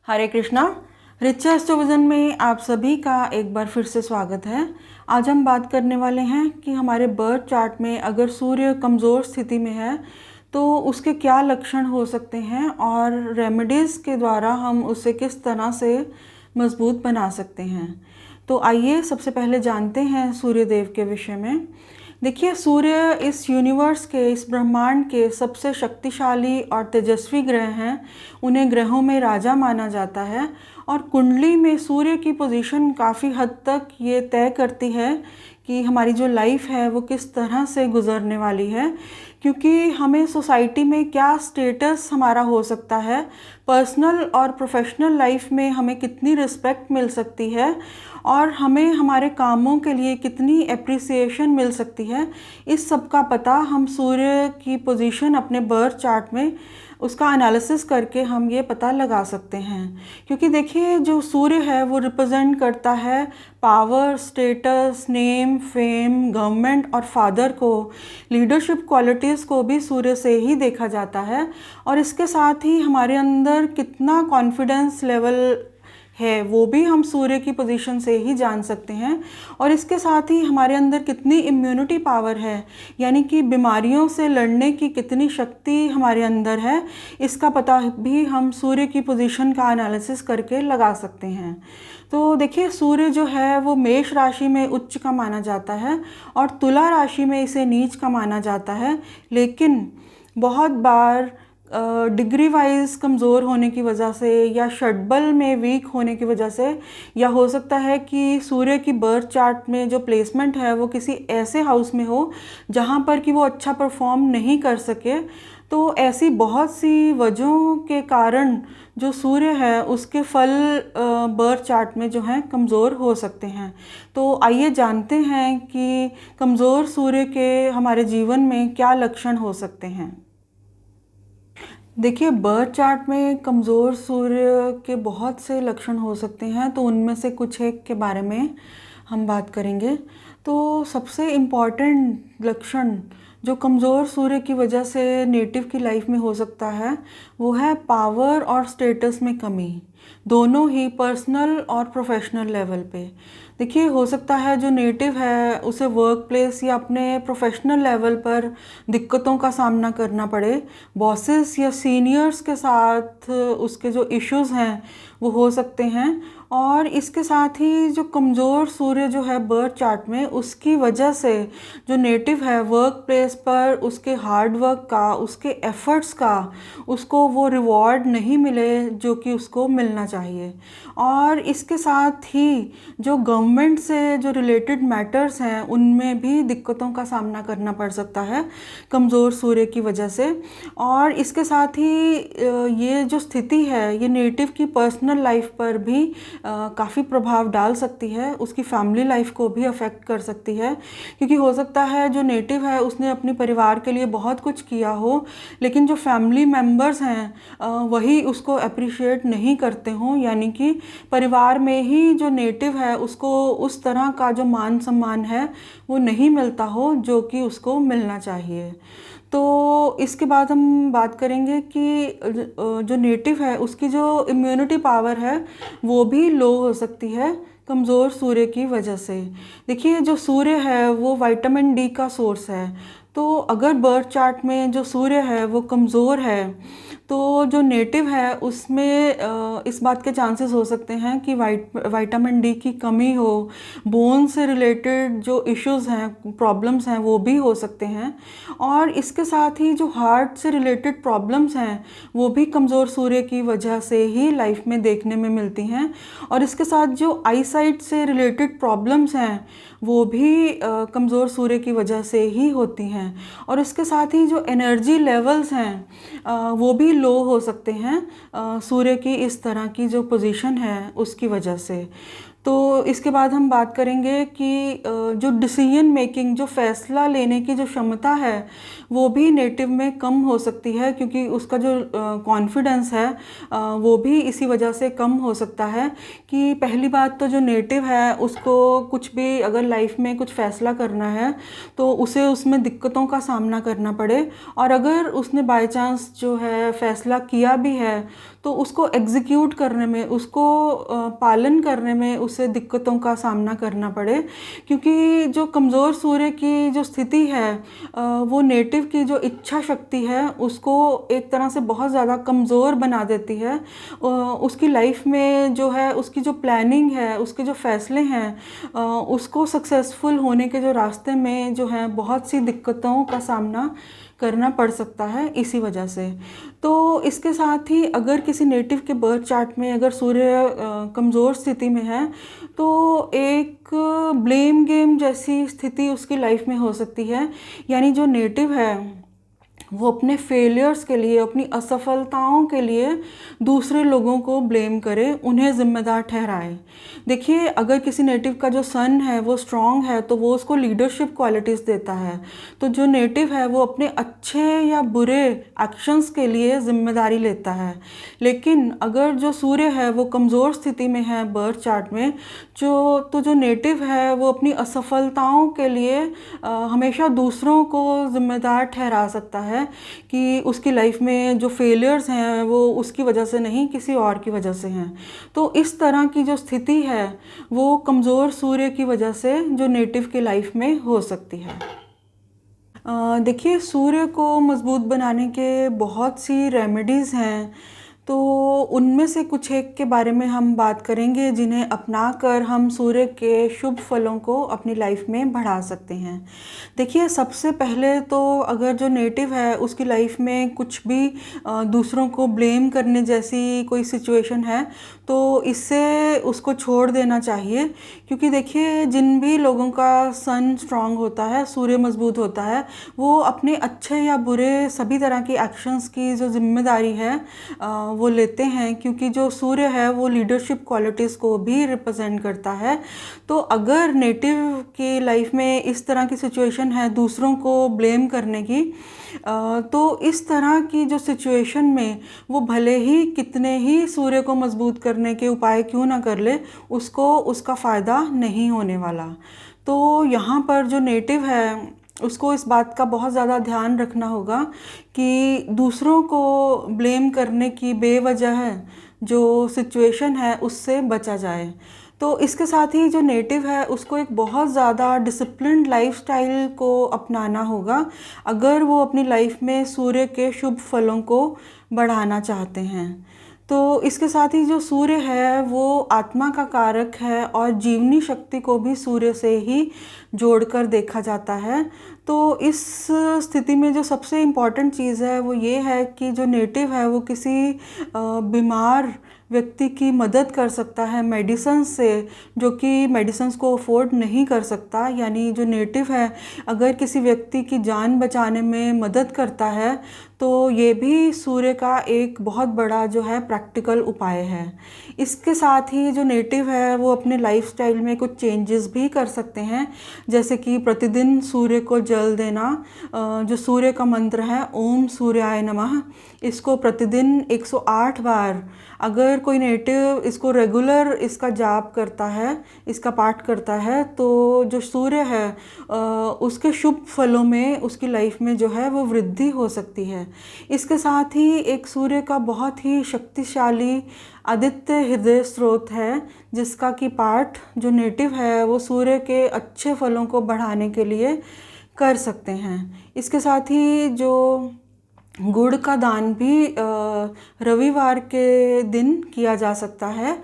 हरे कृष्णा। रिचा एस्ट्रोविजन में आप सभी का एक बार फिर से स्वागत है। आज हम बात करने वाले हैं कि हमारे बर्थ चार्ट में अगर सूर्य कमज़ोर स्थिति में है तो उसके क्या लक्षण हो सकते हैं और रेमेडीज़ के द्वारा हम उसे किस तरह से मजबूत बना सकते हैं। तो आइए सबसे पहले जानते हैं सूर्य देव के विषय में। देखिए, सूर्य इस यूनिवर्स के, इस ब्रह्मांड के सबसे शक्तिशाली और तेजस्वी ग्रह हैं। उन्हें ग्रहों में राजा माना जाता है और कुंडली में सूर्य की पोजीशन काफ़ी हद तक ये तय करती है कि हमारी जो लाइफ है वो किस तरह से गुजरने वाली है, क्योंकि हमें सोसाइटी में क्या स्टेटस हमारा हो सकता है, पर्सनल और प्रोफेशनल लाइफ में हमें कितनी रिस्पेक्ट मिल सकती है और हमें हमारे कामों के लिए कितनी एप्रिसिएशन मिल सकती है। इस सब का पता हम सूर्य की पोजीशन अपने बर्थ चार्ट में उसका एनालिसिस करके हम ये पता लगा सकते हैं। क्योंकि देखिए, जो सूर्य है वो रिप्रेजेंट करता है power, status, name, fame, government और फादर को, लीडरशिप क्वालिटीज़ को भी सूर्य से ही देखा जाता है। और इसके साथ ही हमारे अंदर कितना कॉन्फिडेंस लेवल है वो भी हम सूर्य की पोजीशन से ही जान सकते हैं। और इसके साथ ही हमारे अंदर कितनी इम्यूनिटी पावर है, यानी कि बीमारियों से लड़ने की कितनी शक्ति हमारे अंदर है, इसका पता भी हम सूर्य की पोजीशन का एनालिसिस करके लगा सकते हैं। तो देखिए, सूर्य जो है वो मेष राशि में उच्च का माना जाता है और तुला राशि में इसे नीच का माना जाता है। लेकिन बहुत बार डिग्री वाइज कमज़ोर होने की वजह से या षटबल में वीक होने की वजह से, या हो सकता है कि सूर्य की बर्थ चार्ट में जो प्लेसमेंट है वो किसी ऐसे हाउस में हो जहाँ पर कि वो अच्छा परफॉर्म नहीं कर सके। तो ऐसी बहुत सी वजहों के कारण जो सूर्य है उसके फल बर्थ चार्ट में जो हैं कमज़ोर हो सकते हैं। तो आइए जानते हैं कि कमज़ोर सूर्य के हमारे जीवन में क्या लक्षण हो सकते हैं। देखिए, बर्थ चार्ट में कमज़ोर सूर्य के बहुत से लक्षण हो सकते हैं, तो उनमें से कुछ एक के बारे में हम बात करेंगे। तो सबसे इम्पॉर्टेंट लक्षण जो कमज़ोर सूर्य की वजह से नेटिव की लाइफ में हो सकता है वो है पावर और स्टेटस में कमी, दोनों ही पर्सनल और प्रोफेशनल लेवल पे। देखिए, हो सकता है जो नेटिव है उसे वर्क प्लेस या अपने प्रोफेशनल लेवल पर दिक्कतों का सामना करना पड़े, बॉसेस या सीनियर्स के साथ उसके जो इश्यूज़ हैं वो हो सकते हैं। और इसके साथ ही जो कमज़ोर सूर्य जो है बर्थ चार्ट में, उसकी वजह से जो नेटिव है वर्क प्लेस पर उसके हार्ड वर्क का, उसके एफ़र्ट्स का, उसको वो रिवॉर्ड नहीं मिले जो कि उसको मिलना चाहिए। और इसके साथ ही जो गवर्नमेंट से जो रिलेटेड मैटर्स हैं उनमें भी दिक्कतों का सामना करना पड़ सकता है कमज़ोर सूर्य की वजह से। और इसके साथ ही ये जो स्थिति है ये नेटिव की पर्सनल लाइफ पर भी काफ़ी प्रभाव डाल सकती है, उसकी फैमिली लाइफ को भी अफेक्ट कर सकती है। क्योंकि हो सकता है जो नेटिव है उसने अपने परिवार के लिए बहुत कुछ किया हो, लेकिन जो फैमिली मेम्बर्स हैं वही उसको अप्रिशिएट नहीं करते हों, यानी कि परिवार में ही जो नेटिव है उसको उस तरह का जो मान सम्मान है वो नहीं मिलता हो जो कि उसको मिलना चाहिए। तो इसके बाद हम बात करेंगे कि जो नेटिव है उसकी जो इम्यूनिटी पावर है वो भी लो हो सकती है कमज़ोर सूर्य की वजह से। देखिए, जो सूर्य है वो विटामिन डी का सोर्स है। तो अगर बर्थ चार्ट में जो सूर्य है वो कमज़ोर है तो जो नेटिव है उसमें इस बात के चांसेस हो सकते हैं कि विटामिन डी की कमी हो, बोन से रिलेटेड जो इश्यूज़ हैं, प्रॉब्लम्स हैं वो भी हो सकते हैं। और इसके साथ ही जो हार्ट से रिलेटेड प्रॉब्लम्स हैं वो भी कमज़ोर सूर्य की वजह से ही लाइफ में देखने में मिलती हैं। और इसके साथ जो आई साइट से रिलेटेड प्रॉब्लम्स हैं वो भी कमज़ोर सूर्य की वजह से ही होती हैं। और इसके साथ ही जो एनर्जी लेवल्स हैं वो भी लो हो सकते हैं सूर्य की इस तरह की जो पोजीशन है उसकी वजह से। तो इसके बाद हम बात करेंगे कि जो डिसीजन मेकिंग, जो फैसला लेने की जो क्षमता है वो भी नेटिव में कम हो सकती है, क्योंकि उसका जो कॉन्फिडेंस है वो भी इसी वजह से कम हो सकता है। कि पहली बात तो जो नेटिव है उसको कुछ भी अगर लाइफ में कुछ फैसला करना है तो उसे उसमें दिक्कतों का सामना करना पड़े, और अगर उसने बाय चांस जो है फैसला किया भी है तो उसको एग्जीक्यूट करने में, उसको पालन करने में उसे दिक्कतों का सामना करना पड़े। क्योंकि जो कमज़ोर सूर्य की जो स्थिति है वो नेटिव की जो इच्छा शक्ति है उसको एक तरह से बहुत ज़्यादा कमज़ोर बना देती है। उसकी लाइफ में जो है, उसकी जो प्लानिंग है, उसके जो फैसले हैं, उसको सक्सेसफुल होने के जो रास्ते में जो है बहुत सी दिक्कतों का सामना करना पड़ सकता है इसी वजह से। तो इसके साथ ही अगर किसी नेटिव के बर्थ चार्ट में अगर सूर्य कमज़ोर स्थिति में है तो एक ब्लेम गेम जैसी स्थिति उसकी लाइफ में हो सकती है। यानी जो नेटिव है वो अपने फेलियर्स के लिए, अपनी असफलताओं के लिए दूसरे लोगों को ब्लेम करे, उन्हें ज़िम्मेदार ठहराए। देखिए, अगर किसी नेटिव का जो सन है वो स्ट्रॉन्ग है तो वो उसको लीडरशिप क्वालिटीज़ देता है। तो जो नेटिव है वो अपने अच्छे या बुरे एक्शंस के लिए ज़िम्मेदारी लेता है। लेकिन अगर जो सूर्य है वो कमज़ोर स्थिति में है बर्थ चार्ट में, जो नेटिव है वो अपनी असफलताओं के लिए हमेशा दूसरों को ज़िम्मेदार ठहरा सकता है कि उसकी लाइफ में जो फेलियर्स हैं वो उसकी वजह से नहीं, किसी और की वजह से हैं। तो इस तरह की जो स्थिति है वो कमज़ोर सूर्य की वजह से जो नेटिव की लाइफ में हो सकती है। देखिए, सूर्य को मजबूत बनाने के बहुत सी रेमेडीज़ हैं, तो उनमें से कुछ एक के बारे में हम बात करेंगे जिन्हें अपनाकर हम सूर्य के शुभ फलों को अपनी लाइफ में बढ़ा सकते हैं। देखिए, सबसे पहले तो अगर जो नेटिव है उसकी लाइफ में कुछ भी दूसरों को ब्लेम करने जैसी कोई सिचुएशन है तो इससे उसको छोड़ देना चाहिए। क्योंकि देखिए, जिन भी लोगों का सन स्ट्रांग होता है, सूर्य मजबूत होता है, वो अपने अच्छे या बुरे सभी तरह की एक्शंस की जो जिम्मेदारी है वो लेते हैं। क्योंकि जो सूर्य है वो लीडरशिप क्वालिटीज़ को भी रिप्रेजेंट करता है। तो अगर नेटिव की लाइफ में इस तरह की सिचुएशन है दूसरों को ब्लेम करने की, तो इस तरह की जो सिचुएशन में वो भले ही कितने ही सूर्य को मजबूत करने के उपाय क्यों ना कर ले, उसको उसका फ़ायदा नहीं होने वाला। तो यहाँ पर जो नेटिव है उसको इस बात का बहुत ज़्यादा ध्यान रखना होगा कि दूसरों को ब्लेम करने की बेवजह जो सिचुएशन है उससे बचा जाए। तो इसके साथ ही जो नेटिव है उसको एक बहुत ज़्यादा डिसिप्लिन्ड लाइफस्टाइल को अपनाना होगा अगर वो अपनी लाइफ में सूर्य के शुभ फलों को बढ़ाना चाहते हैं। तो इसके साथ ही जो सूर्य है वो आत्मा का कारक है और जीवनी शक्ति को भी सूर्य से ही जोड़कर देखा जाता है। तो इस स्थिति में जो सबसे इम्पॉर्टेंट चीज़ है वो ये है कि जो नेटिव है वो किसी बीमार व्यक्ति की मदद कर सकता है मेडिसिन से, जो कि मेडिसिन्स को अफोर्ड नहीं कर सकता। यानी जो नेटिव है अगर किसी व्यक्ति की जान बचाने में मदद करता है तो ये भी सूर्य का एक बहुत बड़ा जो है प्रैक्टिकल उपाय है। इसके साथ ही जो नेटिव है वो अपने लाइफस्टाइल में कुछ चेंजेस भी कर सकते हैं, जैसे कि प्रतिदिन सूर्य को जल देना। जो सूर्य का मंत्र है ओम सूर्याय नमः, इसको प्रतिदिन 108 बार अगर कोई नेटिव इसको रेगुलर इसका जाप करता है, इसका पाठ करता है, तो जो सूर्य है उसके शुभ फलों में उसकी लाइफ में जो है वो वृद्धि हो सकती है। इसके साथ ही एक सूर्य का बहुत ही शक्तिशाली आदित्य हृदय स्रोत है जिसका कि पाठ जो नेटिव है वो सूर्य के अच्छे फलों को बढ़ाने के लिए कर सकते हैं। इसके साथ ही जो गुड़ का दान भी रविवार के दिन किया जा सकता है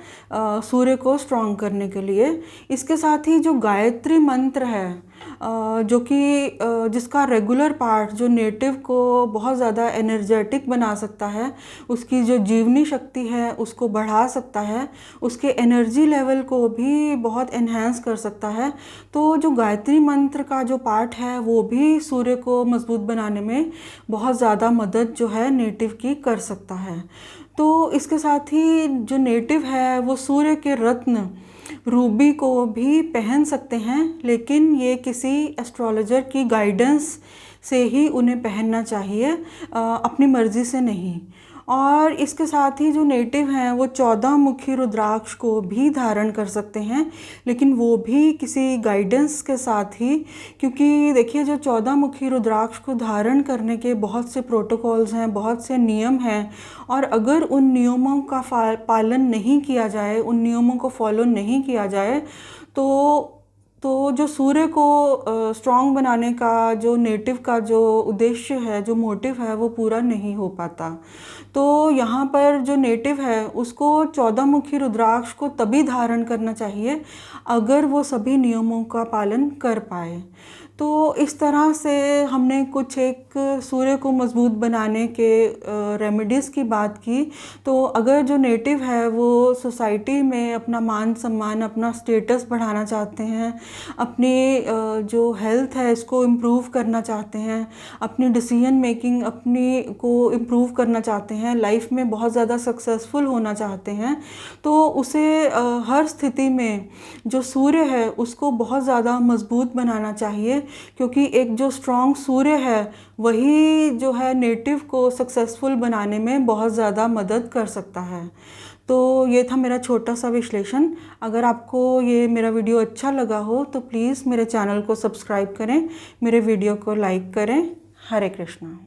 सूर्य को स्ट्रॉन्ग करने के लिए। इसके साथ ही जो गायत्री मंत्र है जो कि जिसका रेगुलर पाठ जो नेटिव को बहुत ज़्यादा एनर्जेटिक बना सकता है, उसकी जो जीवनी शक्ति है उसको बढ़ा सकता है, उसके एनर्जी लेवल को भी बहुत एनहांस कर सकता है। तो जो गायत्री मंत्र का जो पाठ है वो भी सूर्य को मजबूत बनाने में बहुत ज़्यादा मदद जो है नेटिव की कर सकता है। तो इसके साथ ही जो नेटिव है वो सूर्य के रत्न रूबी को भी पहन सकते हैं, लेकिन ये किसी एस्ट्रोलॉजर की गाइडेंस से ही उन्हें पहनना चाहिए, अपनी मर्ज़ी से नहीं। और इसके साथ ही जो नेटिव हैं वो 14 मुखी रुद्राक्ष को भी धारण कर सकते हैं, लेकिन वो भी किसी गाइडेंस के साथ ही, क्योंकि देखिए जो 14 मुखी रुद्राक्ष को धारण करने के बहुत से प्रोटोकॉल्स हैं, बहुत से नियम हैं, और अगर उन नियमों का पालन नहीं किया जाए, उन नियमों को फॉलो नहीं किया जाए, तो जो सूर्य को स्ट्रॉन्ग बनाने का जो नेटिव का जो उद्देश्य है, जो मोटिव है, वो पूरा नहीं हो पाता। तो यहाँ पर जो नेटिव है उसको 14 मुखी रुद्राक्ष को तभी धारण करना चाहिए अगर वो सभी नियमों का पालन कर पाए। तो इस तरह से हमने कुछ एक सूर्य को मजबूत बनाने के रेमेडीज़ की बात की। तो अगर जो नेटिव है वो सोसाइटी में अपना मान सम्मान, अपना स्टेटस बढ़ाना चाहते हैं, अपनी जो हेल्थ है इसको इम्प्रूव करना चाहते हैं, अपनी डिसीजन मेकिंग अपनी को इम्प्रूव करना चाहते हैं, लाइफ में बहुत ज़्यादा सक्सेसफुल होना चाहते हैं, तो उसे हर स्थिति में जो सूर्य है उसको बहुत ज़्यादा मजबूत बनाना चाहिए, क्योंकि एक जो स्ट्रॉन्ग सूर्य है वही जो है नेटिव को सक्सेसफुल बनाने में बहुत ज़्यादा मदद कर सकता है। तो ये था मेरा छोटा सा विश्लेषण। अगर आपको ये मेरा वीडियो अच्छा लगा हो तो प्लीज़ मेरे चैनल को सब्सक्राइब करें, मेरे वीडियो को लाइक करें। हरे कृष्णा।